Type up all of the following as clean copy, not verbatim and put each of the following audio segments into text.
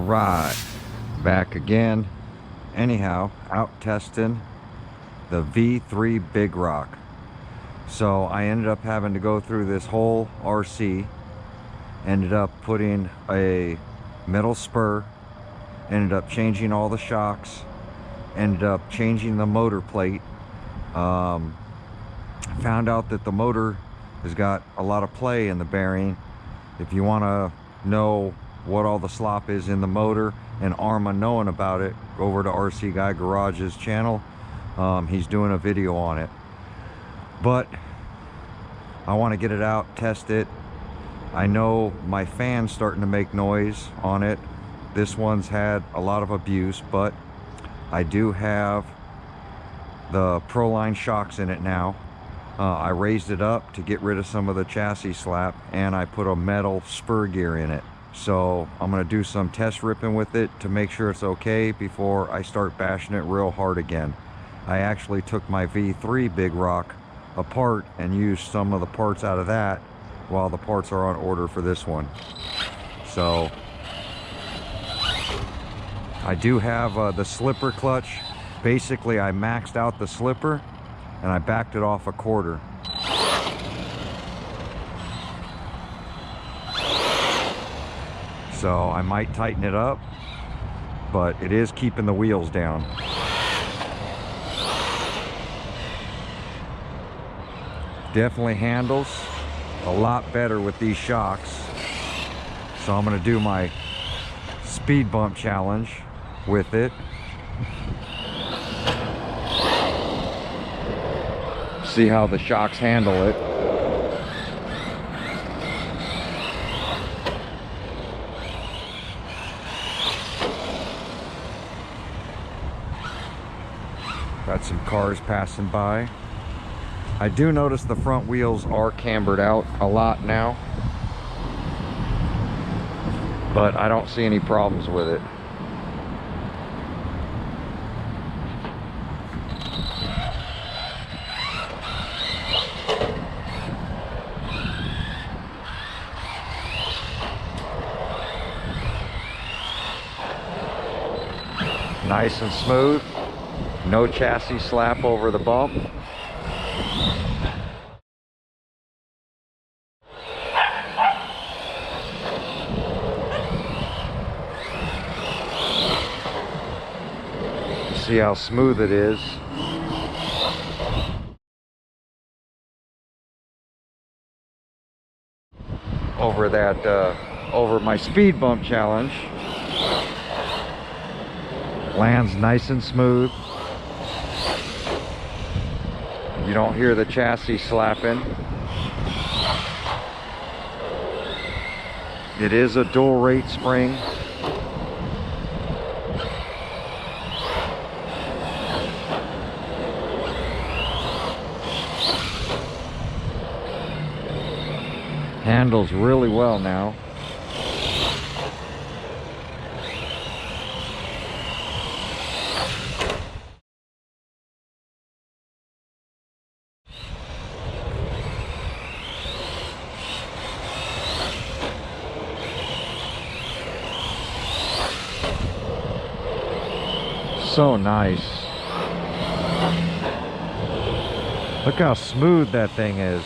Right, back again. Anyhow, out testing the V3 Big Rock. So I ended up having to go through this whole RC, ended up putting a metal spur, ended up changing all the shocks, ended up changing the motor plate. Found out that the motor has got a lot of play in the bearing. If you want to know what all the slop is in the motor and Arrma knowing about it, go over to RC Guy Garage's channel. He's doing a video on it. But I want to get it out, test it. I know my fan's starting to make noise on it. This one's had a lot of abuse, but I do have the proline shocks in it now. I raised it up to get rid of some of the chassis slap, and I put a metal spur gear in it. So I'm going to do some test ripping with it to make sure it's okay before I start bashing it real hard again. I actually took my V3 Big Rock apart and used some of the parts out of that while the parts are on order for this one. So I do have the slipper clutch. Basically I maxed out the slipper and I backed it off a quarter. So I might tighten it up, but it is keeping the wheels down. Definitely handles a lot better with these shocks. So I'm going to do my speed bump challenge with it. See how the shocks handle it. Got some cars passing by. I do notice the front wheels are cambered out a lot now, but I don't see any problems with it. Nice and smooth. No chassis slap over the bump. See how smooth it is. Over that, over my speed bump challenge. Lands nice and smooth. You don't hear the chassis slapping. It is a dual rate spring. Handles really well now. So nice. Look how smooth that thing is.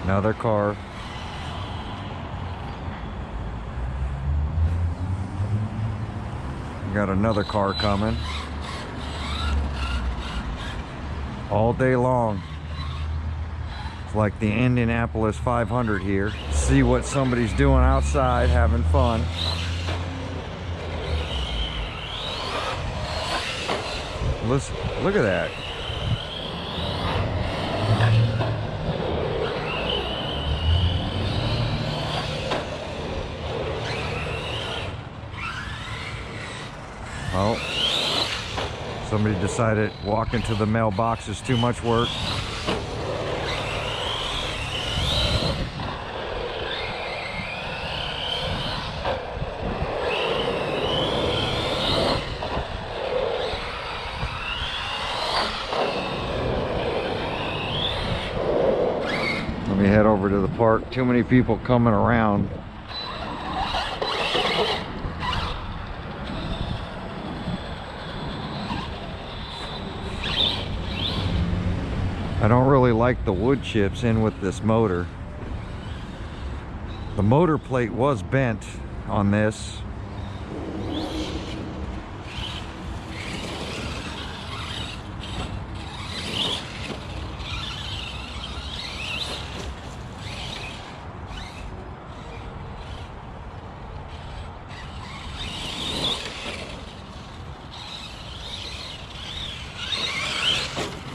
Another car. Got another car coming. All day long. It's like the Indianapolis 500 here. See what somebody's doing outside, having fun. Listen, look at that. Oh, somebody decided walking to the mailbox is too much work. Let me head over to the park. Too many people coming around. I don't really like the wood chips in with this motor. The motor plate was bent on this.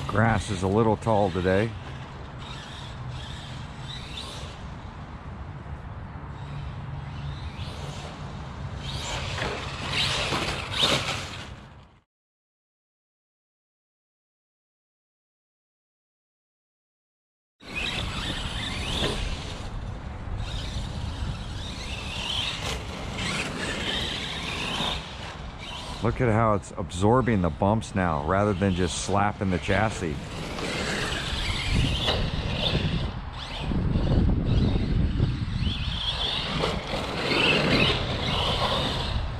Grass is a little tall today. Look at how it's absorbing the bumps now rather than just slapping the chassis.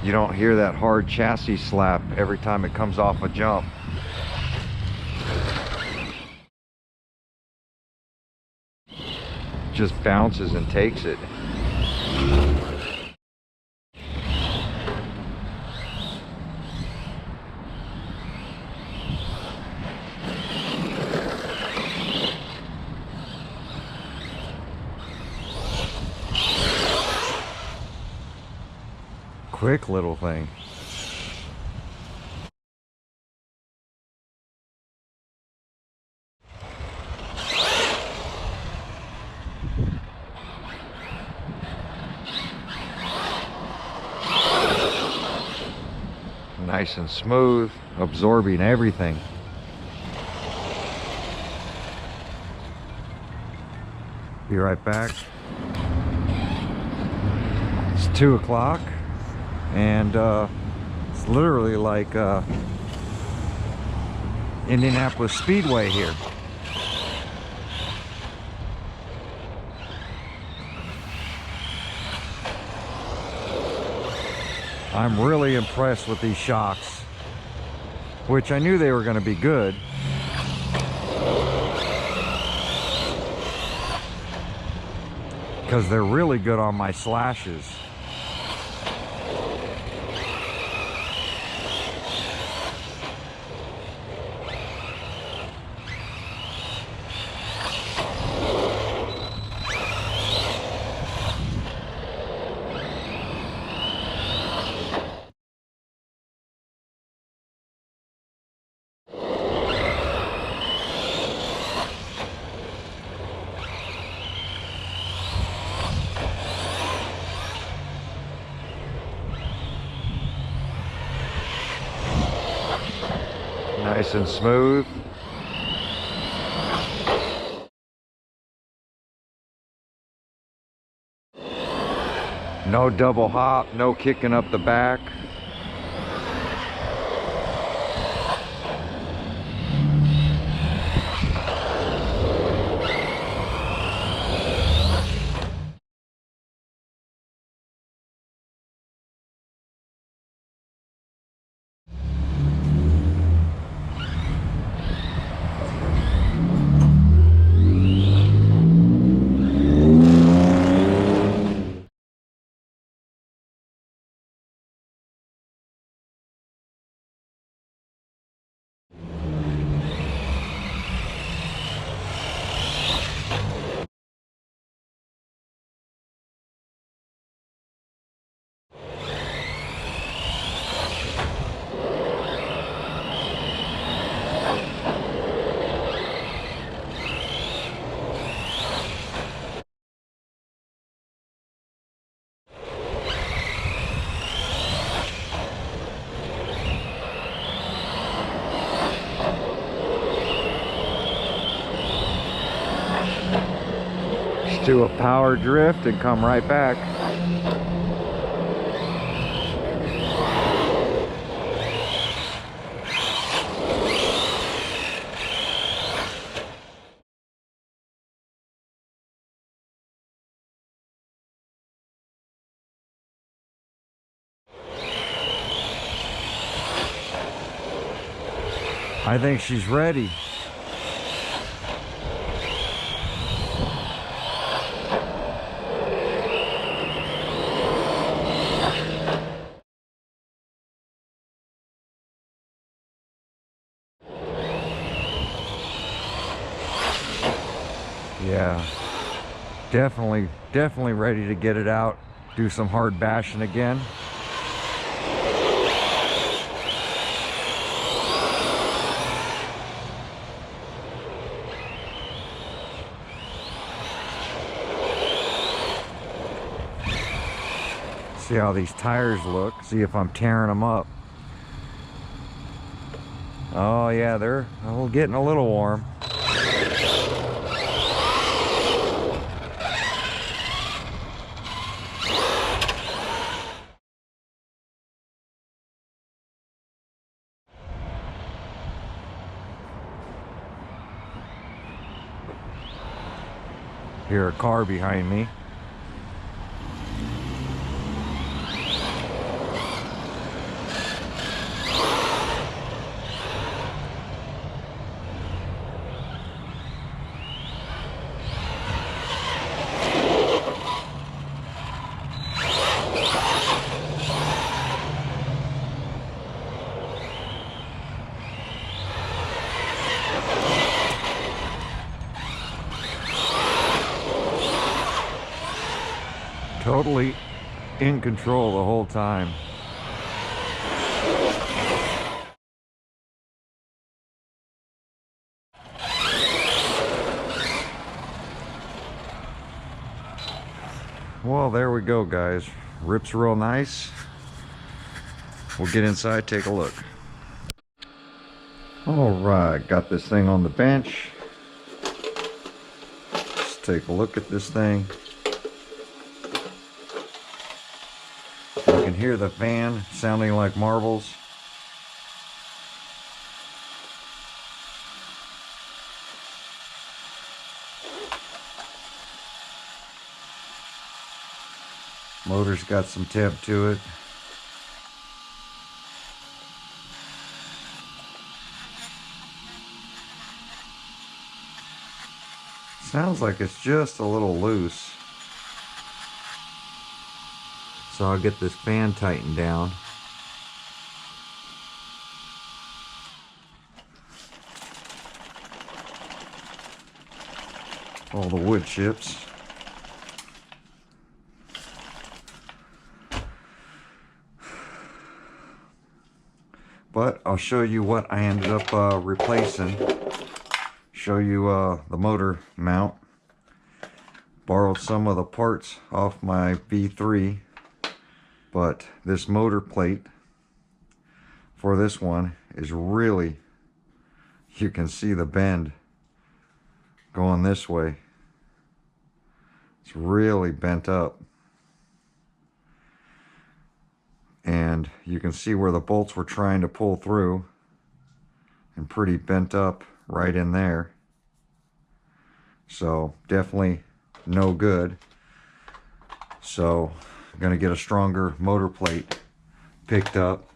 You don't hear that hard chassis slap every time it comes off a jump. Just bounces and takes it. Quick little thing. Nice and smooth, absorbing everything. Be right back. It's 2 o'clock. And it's literally like Indianapolis Speedway here. I'm really impressed with these shocks, which I knew they were going to be good. Because they're really good on my slashes. Nice and smooth. No double hop, no kicking up the back. Do a power drift and come right back. I think she's ready. Yeah, definitely ready to get it out, do some hard bashing again. See how these tires look, see if I'm tearing them up. Oh yeah, they're getting a little warm. Hear a car behind me. Totally in control the whole time. Well, there we go, guys. Rips real nice. We'll get inside, take a look. All right, got this thing on the bench. Let's take a look at this thing. You can hear the fan sounding like marbles. Motor's got some temp to it. Sounds like it's just a little loose. So I'll get this fan tightened down. All the wood chips. But I'll show you what I ended up replacing. Show you the motor mount. Borrowed some of the parts off my V3, but this motor plate for this one is really, you can see the bend going this way. It's really bent up. And you can see where the bolts were trying to pull through, and pretty bent up right in there. So definitely no good. So I'm gonna get a stronger motor plate picked up.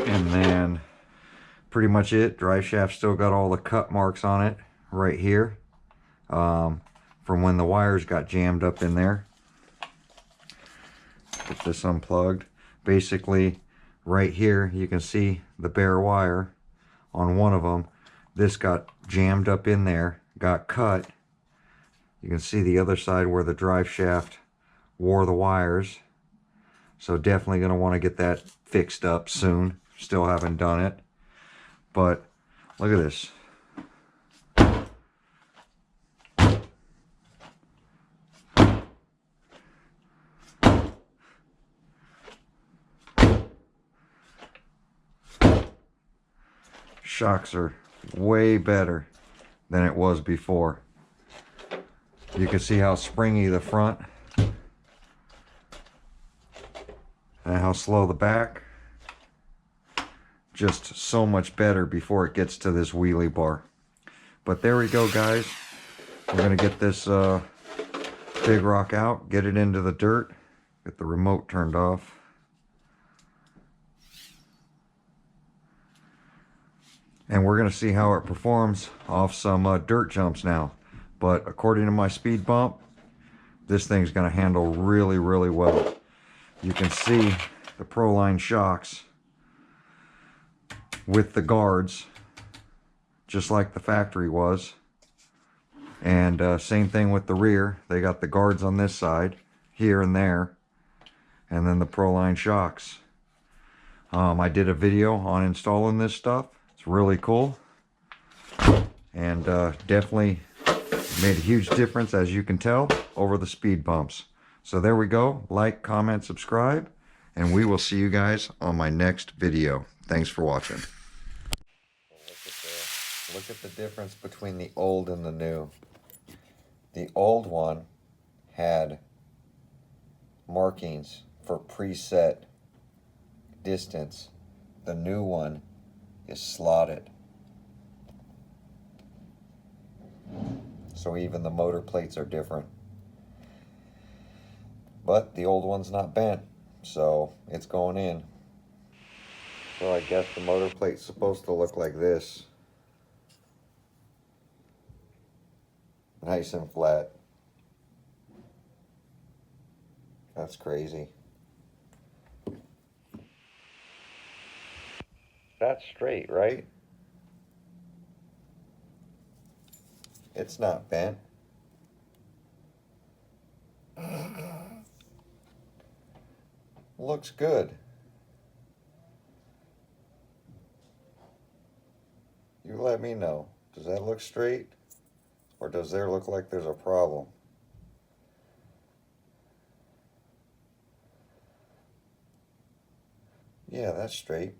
And then pretty much it. Drive shaft still got all the cut marks on it right here, from when the wires got jammed up in there. Get this unplugged. Basically right here you can see the bare wire on one of them. This got jammed up in there, got cut. You can see the other side where the drive shaft wore the wires. So definitely going to want to get that fixed up soon. Still haven't done it. But look at this. Shocks are way better than it was before. You can see how springy the front and how slow the back. Just so much better before it gets to this wheelie bar. But there we go, guys. We're gonna get this Big Rock out, get it into the dirt, get the remote turned off. And we're going to see how it performs off some dirt jumps now. But according to my speed bump, this thing's going to handle really, really well. You can see the proline shocks with the guards, just like the factory was. And same thing with the rear. They got the guards on this side, here and there, and then the proline shocks. I did a video on installing this stuff. It's really cool, and definitely made a huge difference, as you can tell, over the speed bumps. So there we go. Like, comment, subscribe, and we will see you guys on my next video. Thanks for watching. Look at the difference between the old and the new. The old one had markings for preset distance. The new one is slotted. So even the motor plates are different. But the old one's not bent, so it's going in. So I guess the motor plate's supposed to look like this. Nice and flat. That's crazy. That's straight, right? It's not bent. Looks good. You let me know. Does that look straight? Or does there look like there's a problem? Yeah, that's straight.